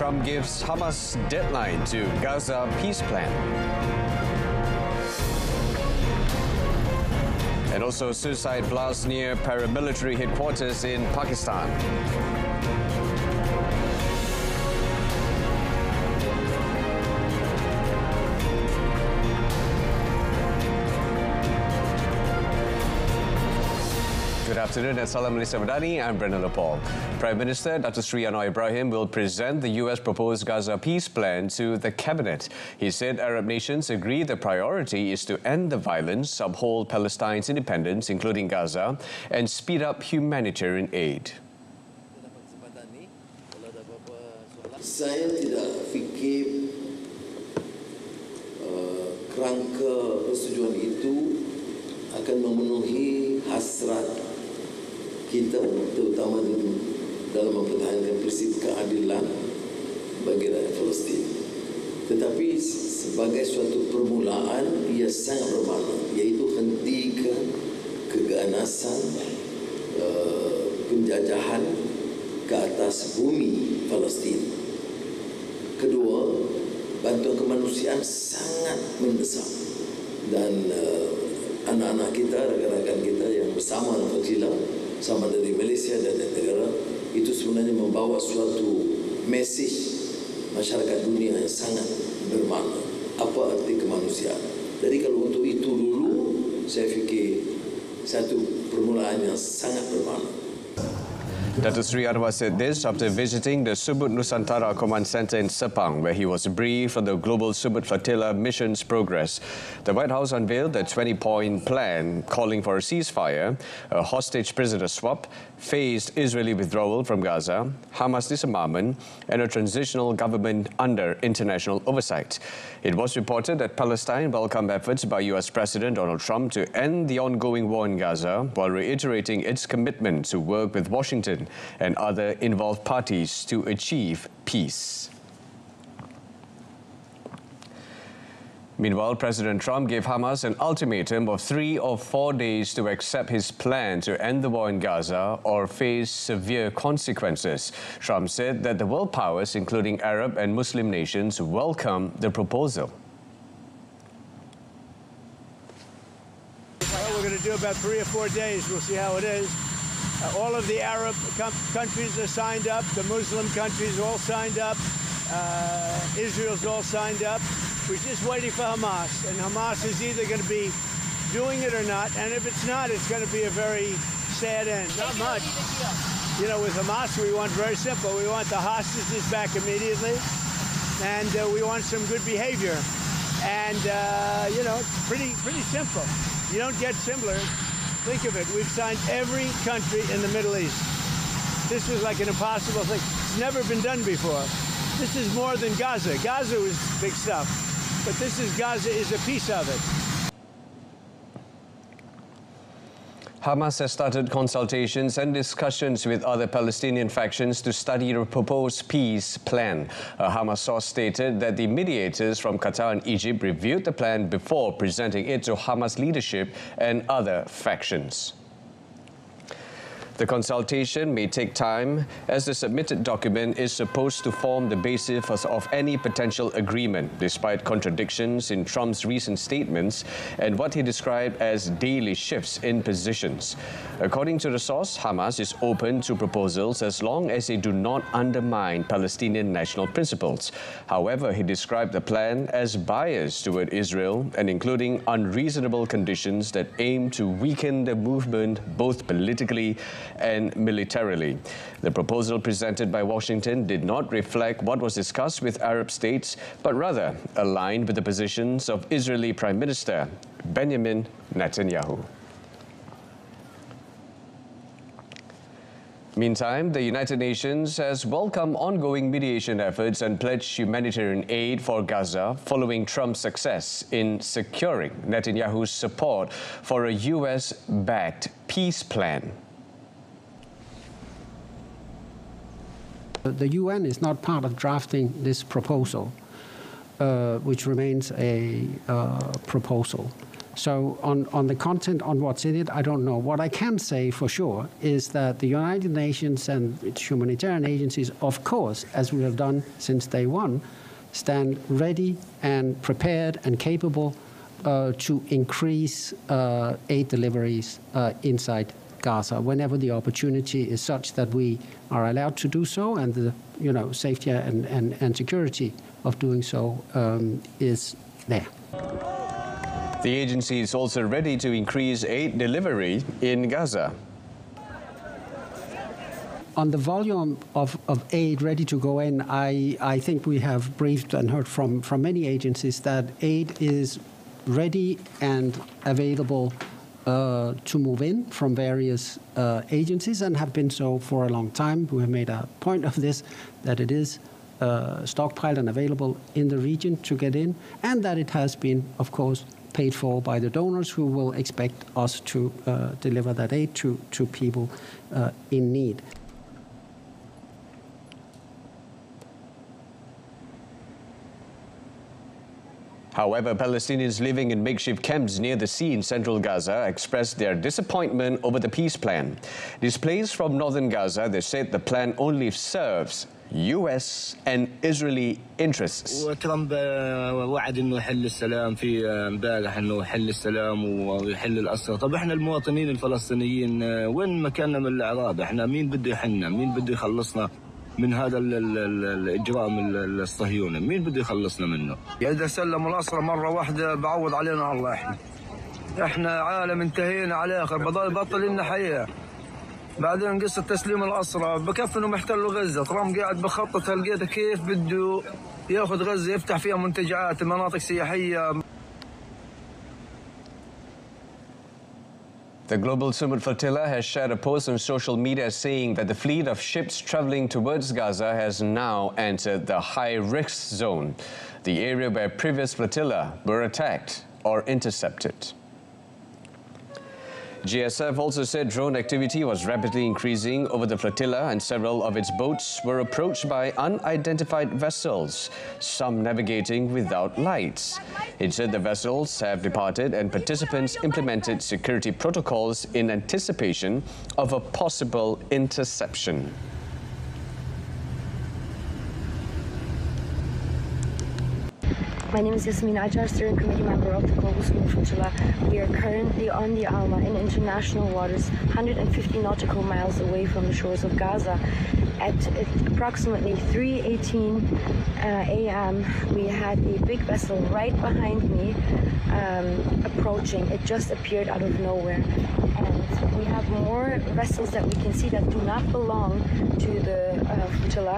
Trump gives Hamas deadline to Gaza peace plan. And also suicide blast near paramilitary headquarters in Pakistan. Good afternoon and Salam Malaysia Madani. I'm Brendan Paul. Prime Minister Dr. Sri Anwar Ibrahim will present the US proposed Gaza peace plan to the cabinet. He said Arab nations agree the priority is to end the violence, uphold Palestine's independence, including Gaza, and speed up humanitarian aid. Saya tidak fikir kerangka persetujuan itu akan memenuhi hasrat kita, terutama dalam mempertahankan prinsip keadilan bagi rakyat Palestin. Tetapi sebagai suatu permulaan, ia sangat bermakna, iaitu hentikan keganasan penjajahan ke atas bumi Palestin. Kedua, bantuan kemanusiaan sangat mendesak dan anak-anak kita, rakan-rakan kita yang bersama dalam kecilan, sama dari Malaysia dan negara, itu sebenarnya membawa suatu mesej masyarakat dunia yang sangat bermakna. Apa arti kemanusiaan? Jadi kalau untuk itu dulu, saya fikir satu permulaan yang sangat bermakna. Dr. Sri Anwar said this after visiting the Subud Nusantara Command Centre in Sepang, where he was briefed on the Global Subud Flotilla mission's progress. The White House unveiled a 20-point plan calling for a ceasefire, a hostage prisoner swap, phased Israeli withdrawal from Gaza, Hamas disarmament, and a transitional government under international oversight. It was reported that Palestine welcomed efforts by US President Donald Trump to end the ongoing war in Gaza, while reiterating its commitment to work with Washington and other involved parties to achieve peace. Meanwhile, President Trump gave Hamas an ultimatum of 3 or 4 days to accept his plan to end the war in Gaza or face severe consequences. Trump said that the world powers, including Arab and Muslim nations, welcome the proposal. Well, we're going to do about 3 or 4 days. We'll see how it is. All of the Arab countries are signed up. The Muslim countries all signed up. Israel's all signed up. We're just waiting for Hamas. And Hamas is either going to be doing it or not. And if it's not, it's going to be a very sad end. Not much. You know, with Hamas, we want very simple. We want the hostages back immediately. And we want some good behavior. And, you know, it's pretty simple. You don't get simpler. Think of it, we've signed every country in the Middle East. This was like an impossible thing. It's never been done before. This is more than Gaza. Gaza was big stuff, but Gaza is a piece of it. Hamas has started consultations and discussions with other Palestinian factions to study the proposed peace plan. A Hamas source stated that the mediators from Qatar and Egypt reviewed the plan before presenting it to Hamas leadership and other factions. The consultation may take time, as the submitted document is supposed to form the basis of any potential agreement, despite contradictions in Trump's recent statements and what he described as daily shifts in positions. According to the source, Hamas is open to proposals as long as they do not undermine Palestinian national principles. However, he described the plan as biased toward Israel and including unreasonable conditions that aim to weaken the movement both politically and militarily. The proposal presented by Washington did not reflect what was discussed with Arab states, but rather aligned with the positions of Israeli Prime Minister Benjamin Netanyahu. Meantime, the United Nations has welcomed ongoing mediation efforts and pledged humanitarian aid for Gaza following Trump's success in securing Netanyahu's support for a US-backed peace plan. The UN is not part of drafting this proposal, which remains a proposal. So on the content, on what's in it, I don't know. What I can say for sure is that the United Nations and its humanitarian agencies, of course, as we have done since day one, stand ready and prepared and capable to increase aid deliveries inside Gaza whenever the opportunity is such that we are allowed to do so, and the safety and security of doing so is there. The agency is also ready to increase aid delivery in Gaza. On the volume of aid ready to go in, I think we have briefed and heard from many agencies that aid is ready and available to move in from various agencies, and have been so for a long time. We have made a point of this, that it is stockpiled and available in the region to get in, and that it has been, of course, paid for by the donors, who will expect us to deliver that aid to people in need. However, Palestinians living in makeshift camps near the sea in central Gaza expressed their disappointment over the peace plan. Displaced from northern Gaza, they said the plan only serves US and Israeli interests. وترامب وعد انه يحل السلام في امبارح، انه يحل السلام ويحل الاسرى. طب احنا المواطنين الفلسطينيين وين مكاننا من الاعراب؟ احنا مين بده يحلنا؟ مين بده يخلصنا من هذا الاجرام الصهيوني؟ مين بده يخلصنا منه؟ اذا سلموا الاسرى مره واحده بعوض علينا الله. احنا عالم انتهينا على الاخر، بطل لنا حياه. بعدين قصة تسليم الأسرى، بكفي انهم يحتلوا غزة. ترامب قاعد بخطط لقيته كيف بده ياخذ غزة يفتح فيها منتجعات، مناطق سياحية. The Global Summit Flotilla has shared a post on social media saying that the fleet of ships traveling towards Gaza has now entered the high-risk zone, the area where previous flotilla were attacked or intercepted. GSF also said drone activity was rapidly increasing over the flotilla, and several of its boats were approached by unidentified vessels, some navigating without lights. It said the vessels have departed and participants implemented security protocols in anticipation of a possible interception. My name is Yasmin Ajar, steering committee member of the Global Summit Flotilla. We are currently on the Alma in international waters, 150 nautical miles away from the shores of Gaza. At approximately 3:18 a.m., we had a big vessel right behind me approaching. It just appeared out of nowhere. And we have more vessels that we can see that do not belong to the flotilla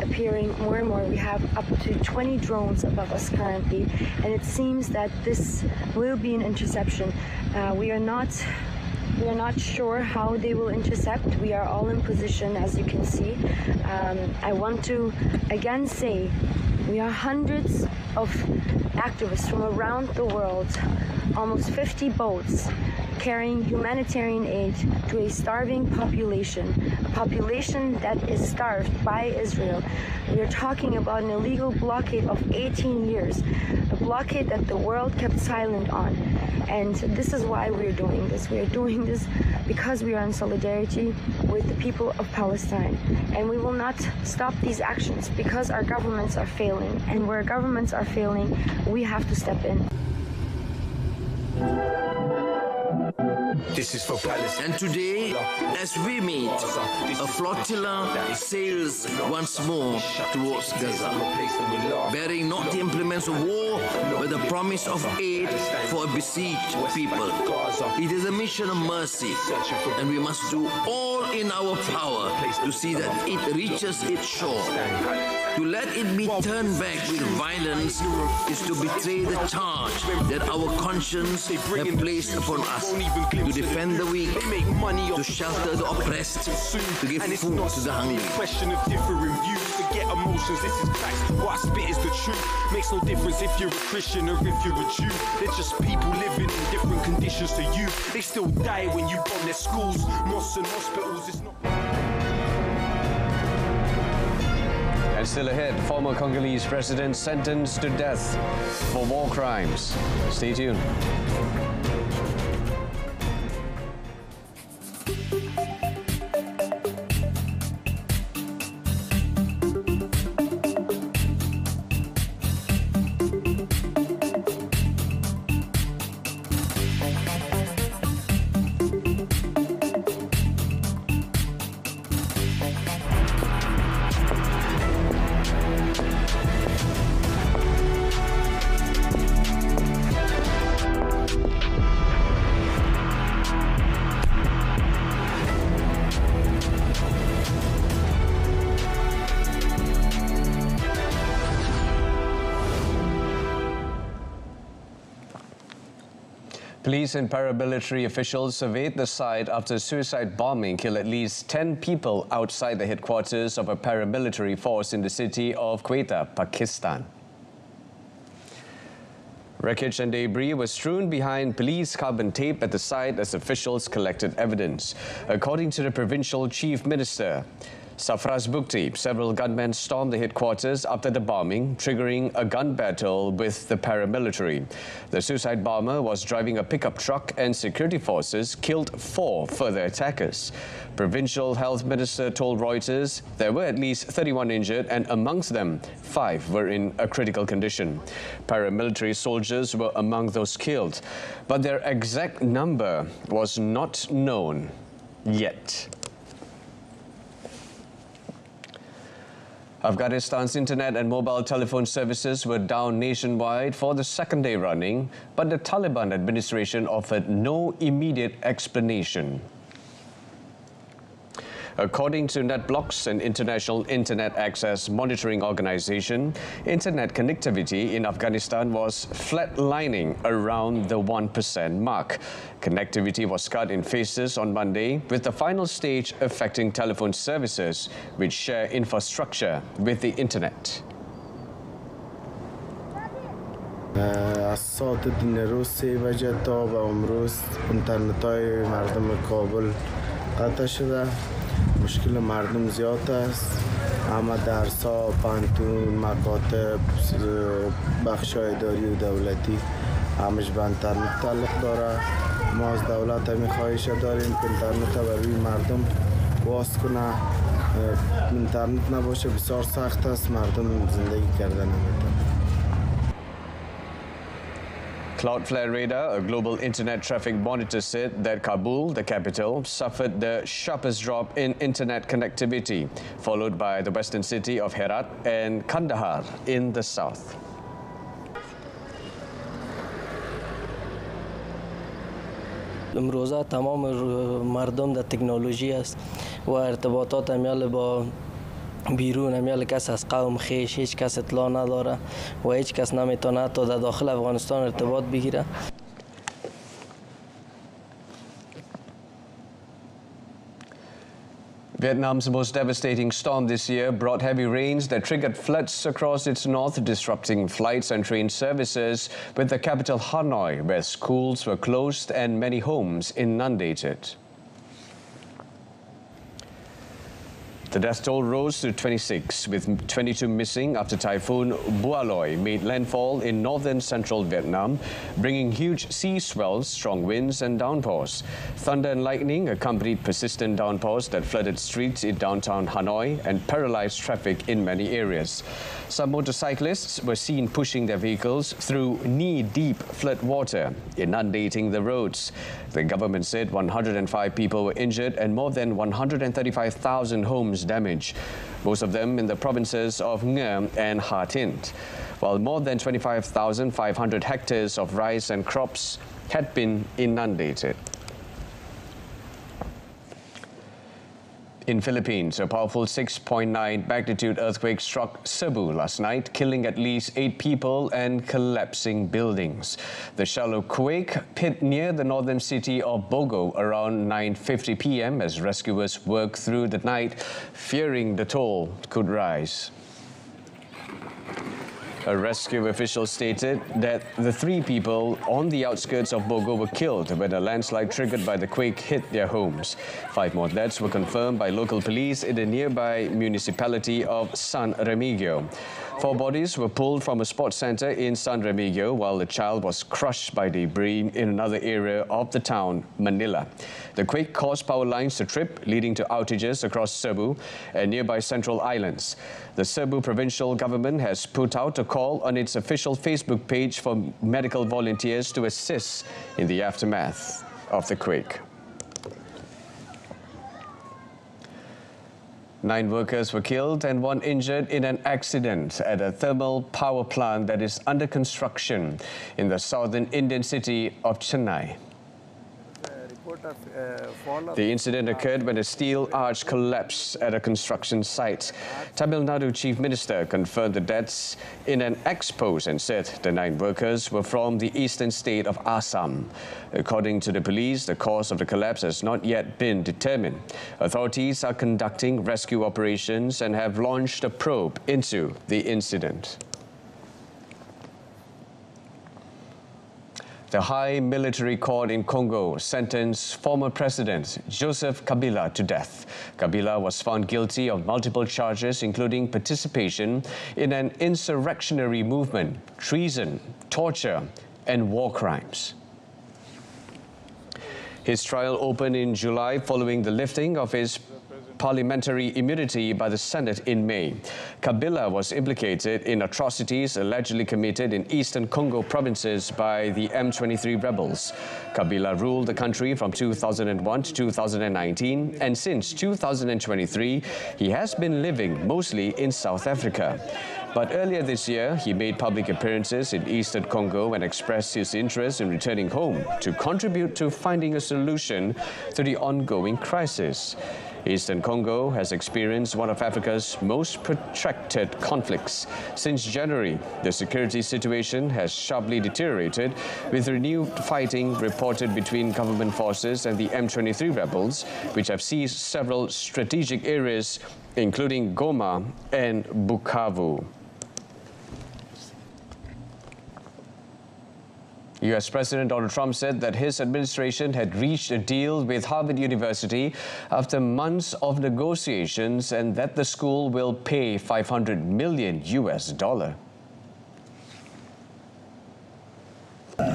appearing more and more. We have up to 20 drones above us currently, and it seems that this will be an interception. We are not sure how they will intercept. We are all in position, as you can see. I want to again say we are hundreds of activists from around the world, almost 50 boats carrying humanitarian aid to a starving population, a population that is starved by Israel. We are talking about an illegal blockade of 18 years, a blockade that the world kept silent on. And this is why we're doing this. We're doing this because we are in solidarity with the people of Palestine. And we will not stop these actions because our governments are failing. And where governments are failing, we have to step in. This is for Palestine. And today, as we meet, a flotilla sails once more towards Gaza, bearing not the implements of war, but the promise of aid for a besieged people. It is a mission of mercy, and we must do all in our power to see that it reaches its shore. To let it be turned back with violence is to betray the charge that our conscience have placed upon us, to defend the weak, to shelter the oppressed, to give food to the hungry. Question of differing views, forget emotions, this is facts. What I spit is the truth. Makes no difference if you're a Christian or if you're a Jew. They're just people living in different conditions to you. They still die when you bomb their schools, mosques and hospitals. It's not... And still ahead, former Congolese president sentenced to death for war crimes. Stay tuned. Police and paramilitary officials surveyed the site after a suicide bombing killed at least 10 people outside the headquarters of a paramilitary force in the city of Quetta, Pakistan. Wreckage and debris were strewn behind police carbon tape at the site as officials collected evidence. According to the provincial chief minister, Safraz Bukti, several gunmen stormed the headquarters after the bombing, triggering a gun battle with the paramilitary. The suicide bomber was driving a pickup truck and security forces killed 4 further attackers. Provincial Health Minister told Reuters there were at least 31 injured and amongst them 5 were in a critical condition. Paramilitary soldiers were among those killed, but their exact number was not known yet. Afghanistan's internet and mobile telephone services were down nationwide for the second day running, but the Taliban administration offered no immediate explanation. According to NetBlocks, an international internet access monitoring organization, internet connectivity in Afghanistan was flatlining around the 1% mark. Connectivity was cut in phases on Monday, with the final stage affecting telephone services, which share infrastructure with the internet. از روز 3 بجه تا به امروز اینترنت‌های مردم کابل قطع شده. مشکل مردم زیاد است. اما درس‌ها، پانتون، مکاتب، بخش‌های اداری و دولتی همش به اینترنت تعلق داره. ما از دولت همین خواهش داریم که اینترنت رو روی مردم باز کنه. اینترنت نباشه بسیار سخت است، مردم زندگی کردن نمی‌تونن. Cloudflare Radar, a global internet traffic monitor, said that Kabul, the capital, suffered the sharpest drop in internet connectivity, followed by the western city of Herat and Kandahar in the south. امروزه تمام مردم در تکنولوژی است و ارتباطات امیال با بیرون امیال کس از قوم خیش هیچ کس اطلاع نداره و هیچ کس نمیتونه تا در داخل افغانستان ارتباط بگیره. Vietnam's most devastating storm this year brought heavy rains that triggered floods across its north, disrupting flights and train services, with the capital Hanoi, where schools were closed and many homes inundated. The death toll rose to 26, with 22 missing after Typhoon Boaloi made landfall in northern central Vietnam, bringing huge sea swells, strong winds and downpours. Thunder and lightning accompanied persistent downpours that flooded streets in downtown Hanoi and paralyzed traffic in many areas. Some motorcyclists were seen pushing their vehicles through knee-deep flood water, inundating the roads. The government said 105 people were injured and more than 135,000 homes damaged, most of them in the provinces of Nghe and Ha Tinh, while more than 25,500 hectares of rice and crops had been inundated. In Philippines, a powerful 6.9 magnitude earthquake struck Cebu last night, killing at least 8 people and collapsing buildings. The shallow quake hit near the northern city of Bogo around 9:50 p.m. as rescuers worked through the night, fearing the toll could rise. A rescue official stated that the 3 people on the outskirts of Bogor were killed when a landslide triggered by the quake hit their homes. 5 more deaths were confirmed by local police in the nearby municipality of San Remigio. 4 bodies were pulled from a sports center in San Remigio while the child was crushed by debris in another area of the town, Manila. The quake caused power lines to trip, leading to outages across Cebu and nearby Central Islands. The Cebu provincial government has put out a call on its official Facebook page for medical volunteers to assist in the aftermath of the quake. 9 workers were killed and 1 injured in an accident at a thermal power plant that is under construction in the southern Indian city of Chennai. The incident occurred when a steel arch collapsed at a construction site. Tamil Nadu Chief Minister confirmed the deaths in an ex-post and said the 9 workers were from the eastern state of Assam. According to the police, the cause of the collapse has not yet been determined. Authorities are conducting rescue operations and have launched a probe into the incident. The High Military Court in Congo sentenced former President Joseph Kabila to death. Kabila was found guilty of multiple charges, including participation in an insurrectionary movement, treason, torture, and war crimes. His trial opened in July following the lifting of his parliamentary immunity by the Senate in May. Kabila was implicated in atrocities allegedly committed in eastern Congo provinces by the M23 rebels. Kabila ruled the country from 2001 to 2019, and since 2023, he has been living mostly in South Africa. But earlier this year, he made public appearances in eastern Congo and expressed his interest in returning home to contribute to finding a solution to the ongoing crisis. Eastern Congo has experienced one of Africa's most protracted conflicts. Since January, the security situation has sharply deteriorated, with renewed fighting reported between government forces and the M23 rebels, which have seized several strategic areas, including Goma and Bukavu. U.S. President Donald Trump said that his administration had reached a deal with Harvard University after months of negotiations and that the school will pay $500 million.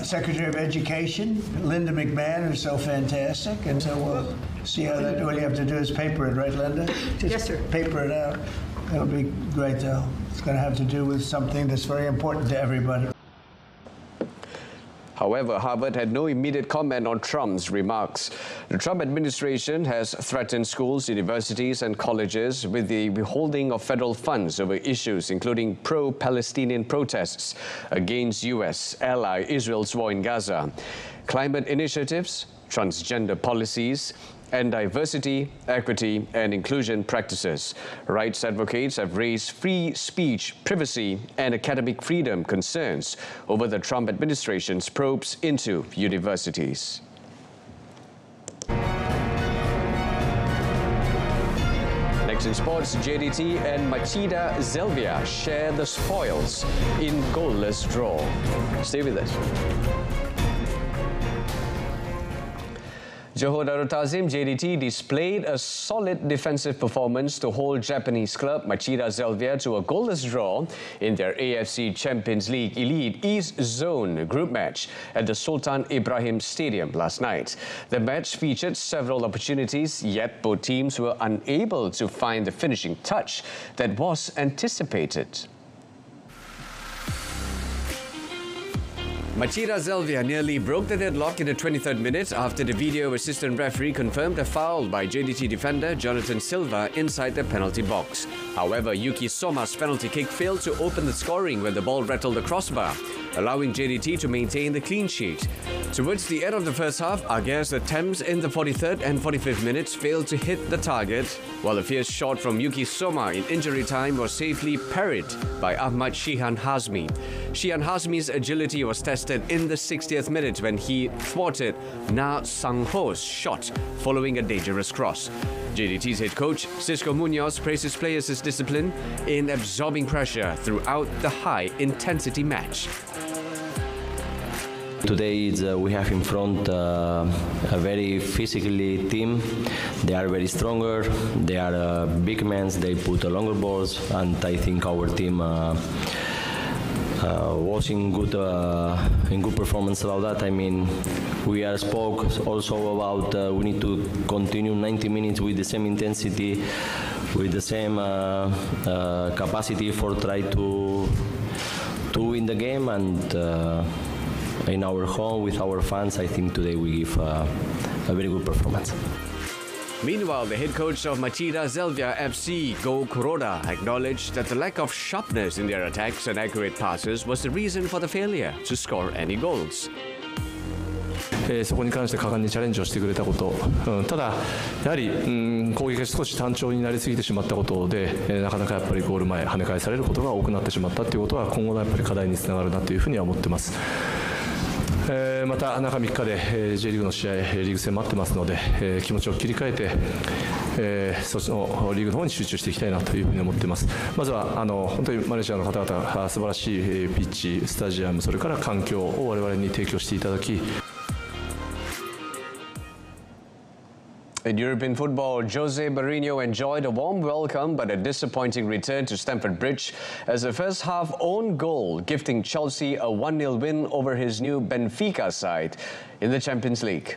Secretary of Education, Linda McMahon, is so fantastic, and so we'll see how that. All you have to do is paper it, right, Linda? Just yes, sir. Paper it out. It'll be great, though. It's going to have to do with something that's very important to everybody. However, Harvard had no immediate comment on Trump's remarks. The Trump administration has threatened schools, universities and colleges with the withholding of federal funds over issues including pro-Palestinian protests against U.S. ally Israel's war in Gaza, climate initiatives, transgender policies, and diversity, equity, and inclusion practices. Rights advocates have raised free speech, privacy, and academic freedom concerns over the Trump administration's probes into universities. Next in sports, JDT and Machida Zelvia share the spoils in goalless draw. Stay with us. Johor Darul Ta'zim JDT displayed a solid defensive performance to hold Japanese club Machida Zelvia to a goalless draw in their AFC Champions League Elite East Zone group match at the Sultan Ibrahim Stadium last night. The match featured several opportunities, yet both teams were unable to find the finishing touch that was anticipated. Machida Zelvia nearly broke the deadlock in the 23rd minute after the video assistant referee confirmed a foul by JDT defender Jonathan Silva inside the penalty box. However, Yuki Soma's penalty kick failed to open the scoring when the ball rattled the crossbar. allowing JDT to maintain the clean sheet. Towards the end of the first half, Agha's attempts in the 43rd and 45th minutes failed to hit the target, while a fierce shot from Yuki Soma in injury time was safely parried by Ahmad Shihan Hazmi. Shihan Hazmi's agility was tested in the 60th minute when he thwarted Na Sang-ho's shot following a dangerous cross. JDT's head coach, Cisco Munoz, praises players' discipline in absorbing pressure throughout the high-intensity match. Today we have in front a very physically team. They are very stronger. They are big men. They put longer balls, and I think our team was in good performance about that. I mean, we are spoke also about we need to continue 90 minutes with the same intensity, with the same capacity for try to win the game, and in our home with our fans, I think today we give a very good performance. Meanwhile, the head coach of Machida Zelvia FC, Go Kuroda, acknowledged that the lack of sharpness in their attacks and accurate passes was the reason for the failure to score any goals. そこに関して果敢にチャレンジをしてくれたこと、ただやはり、攻撃が少し単調になりすぎてしまったことで、なかなかやっぱりゴール前跳ね返されることが多くなってしまったということは今後のやっぱり課題につながるなというふうには思ってます。また中3日で J リーグの試合、リーグ戦待ってますので、気持ちを切り替えて、そっちのリーグの方に集中していきたいなというふうに思っています。まずは本当にマレーシアの方々が素晴らしいピッチ、スタジアム、それから環境を我々に提供していただき。In European football, Jose Mourinho enjoyed a warm welcome but a disappointing return to Stamford Bridge as a first-half own goal, gifting Chelsea a 1-0 win over his new Benfica side in the Champions League.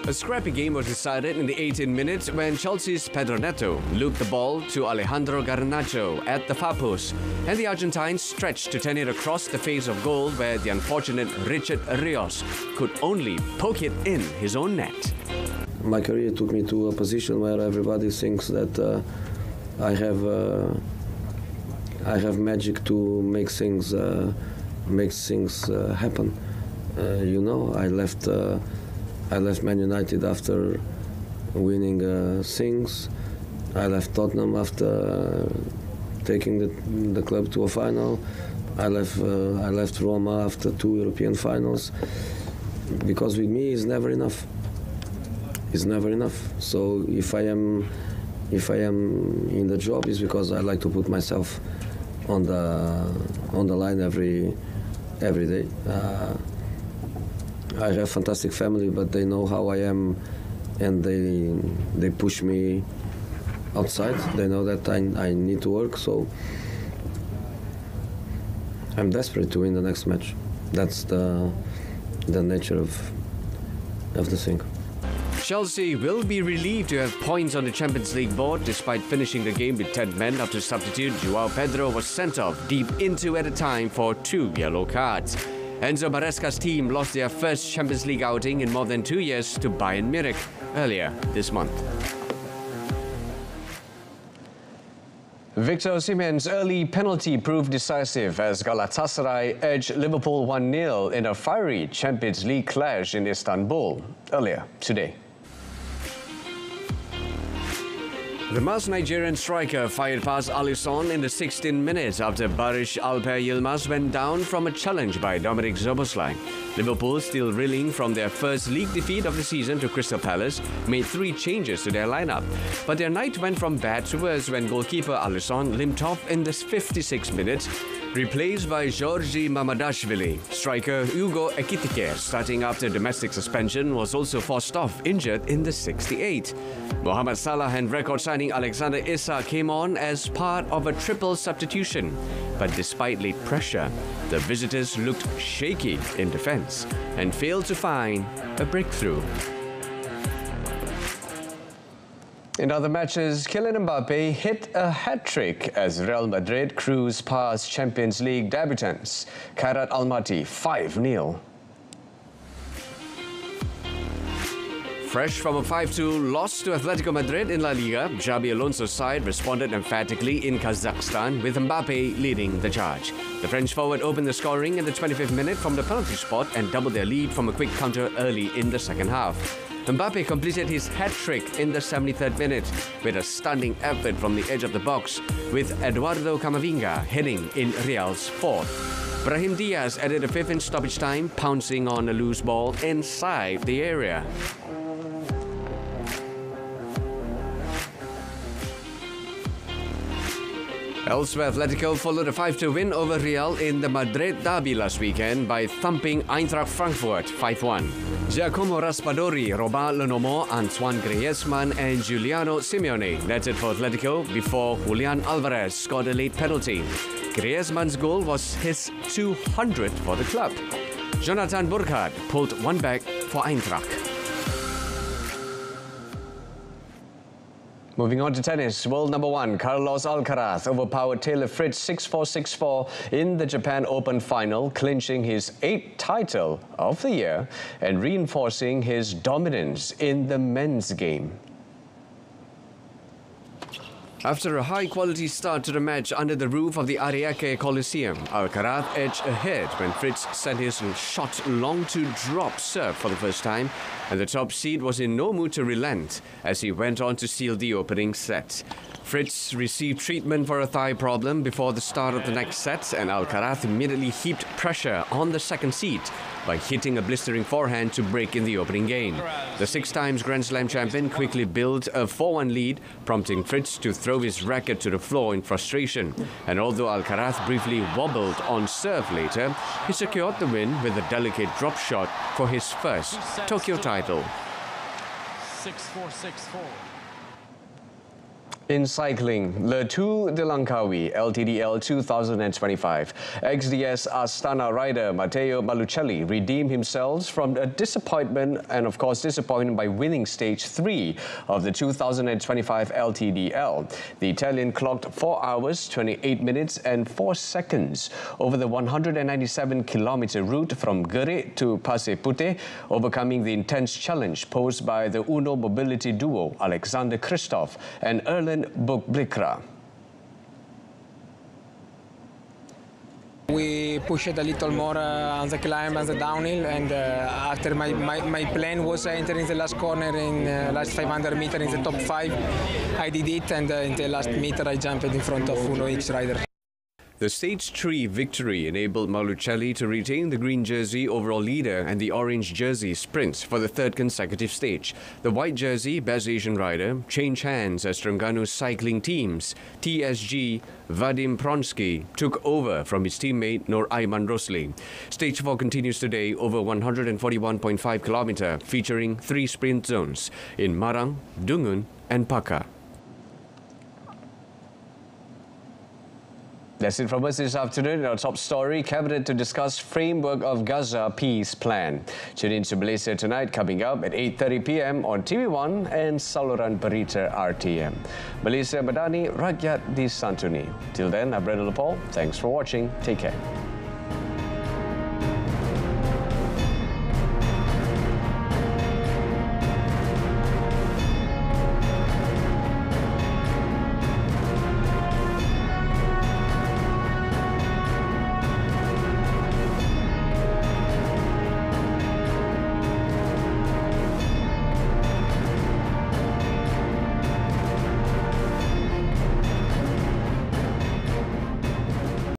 A scrappy game was decided in the 18th minute when Chelsea's Pedro Neto looped the ball to Alejandro Garnacho at the far post, and the Argentines stretched to turn it across the face of goal where the unfortunate Richard Rios could only poke it in his own net. My career took me to a position where everybody thinks that I have magic to make things happen. You know, I left Man United after winning things. I left Tottenham after taking the club to a final. I left Roma after 2 European finals. Because with me, it's never enough. It's never enough. So if I am in the job, it's because I like to put myself on the line every day. I have a fantastic family, but they know how I am, and they push me outside. They know that I need to work, so I'm desperate to win the next match. That's the nature of the thing. Chelsea will be relieved to have points on the Champions League board despite finishing the game with 10 men after substitute Joao Pedro was sent off deep into at a time for 2 yellow cards. Enzo Maresca's team lost their first Champions League outing in more than 2 years to Bayern Munich earlier this month. Victor Osimhen's early penalty proved decisive as Galatasaray edged Liverpool 1-0 in a fiery Champions League clash in Istanbul earlier today. The masked Nigerian striker fired past Alisson in the 16th minute after Barış Alper Yilmaz went down from a challenge by Dominic Szoboszlai. Liverpool, still reeling from their first league defeat of the season to Crystal Palace, made 3 changes to their lineup. But their night went from bad to worse when goalkeeper Alisson limped off in the 56th minute, replaced by Georgi Mamadashvili. Striker Hugo Ekitike, starting after domestic suspension, was also forced off injured in the 68th. Mohamed Salah and record signing Alexander Isak came on as part of a triple substitution. But despite late pressure, the visitors looked shaky in defence and failed to find a breakthrough. In other matches, Kylian Mbappe hit a hat-trick as Real Madrid cruised past Champions League debutants Kairat Almaty 5-0. Fresh from a 5-2 loss to Atletico Madrid in La Liga, Xabi Alonso's side responded emphatically in Kazakhstan with Mbappe leading the charge. The French forward opened the scoring in the 25th minute from the penalty spot and doubled their lead from a quick counter early in the second half. Mbappe completed his hat-trick in the 73rd minute with a stunning effort from the edge of the box, with Eduardo Camavinga heading in Real's fourth. Brahim Diaz added a fifth in stoppage time, pouncing on a loose ball inside the area. Elsewhere, Atletico followed a 5-2 win over Real in the Madrid derby last weekend by thumping Eintracht Frankfurt 5-1. Giacomo Raspadori, Robert Lenormand, Antoine Griezmann and Giuliano Simeone netted for Atletico before Julian Alvarez scored a late penalty. Griezmann's goal was his 200th for the club. Jonathan Burkhardt pulled one back for Eintracht. Moving on to tennis, world number 1 Carlos Alcaraz overpowered Taylor Fritz 6-4, 6-4 in the Japan Open final, clinching his 8th title of the year and reinforcing his dominance in the men's game. After a high-quality start to the match under the roof of the Ariake Coliseum, Alcaraz edged ahead when Fritz sent his shot long to drop serve for the first time, and the top seed was in no mood to relent as he went on to seal the opening set. Fritz received treatment for a thigh problem before the start of the next set, and Alcaraz immediately heaped pressure on the second seed by hitting a blistering forehand to break in the opening game. The 6-time Grand Slam champion quickly built a 4-1 lead, prompting Fritz to throw his racket to the floor in frustration. And although Alcaraz briefly wobbled on serve later, he secured the win with a delicate drop shot for his first Tokyo title. 6-4, 6-4. In cycling, Le Tour de Langkawi LTDL 2025, ex-DS Astana rider Matteo Malucelli redeemed himself from a disappointment by winning stage 3 of the 2025 LTDL. The Italian clocked 4 hours, 28 minutes and 4 seconds over the 197-kilometer route from Geret to Pasir Putih, overcoming the intense challenge posed by the Uno mobility duo Alexander Kristoff and Erlen Bukblikra. We pushed a little more on the climb and the downhill, and after my plan was entering the last corner in last 500 meters in the top 5. I did it, and in the last meter I jumped in front of Uno X rider. The Stage 3 victory enabled Malucelli to retain the green jersey overall leader and the orange jersey sprint for the third consecutive stage. The white jersey, Best Asian Rider, changed hands as Terengganu cycling teams. TSG Vadim Pronsky took over from his teammate Nur Aiman Rosli. Stage 4 continues today over 141.5 kilometer, featuring 3 sprint zones in Marang, Dungun and Paka. That's it from us this afternoon. In our top story, Cabinet to discuss framework of Gaza peace plan. Tune in to Malaysia Tonight, coming up at 8:30 p.m. on TV1 and saluran Berita RTM. Malaysia Madani, Rakyat, Disantuni. Till then, I'm Brenda Paul. Thanks for watching. Take care.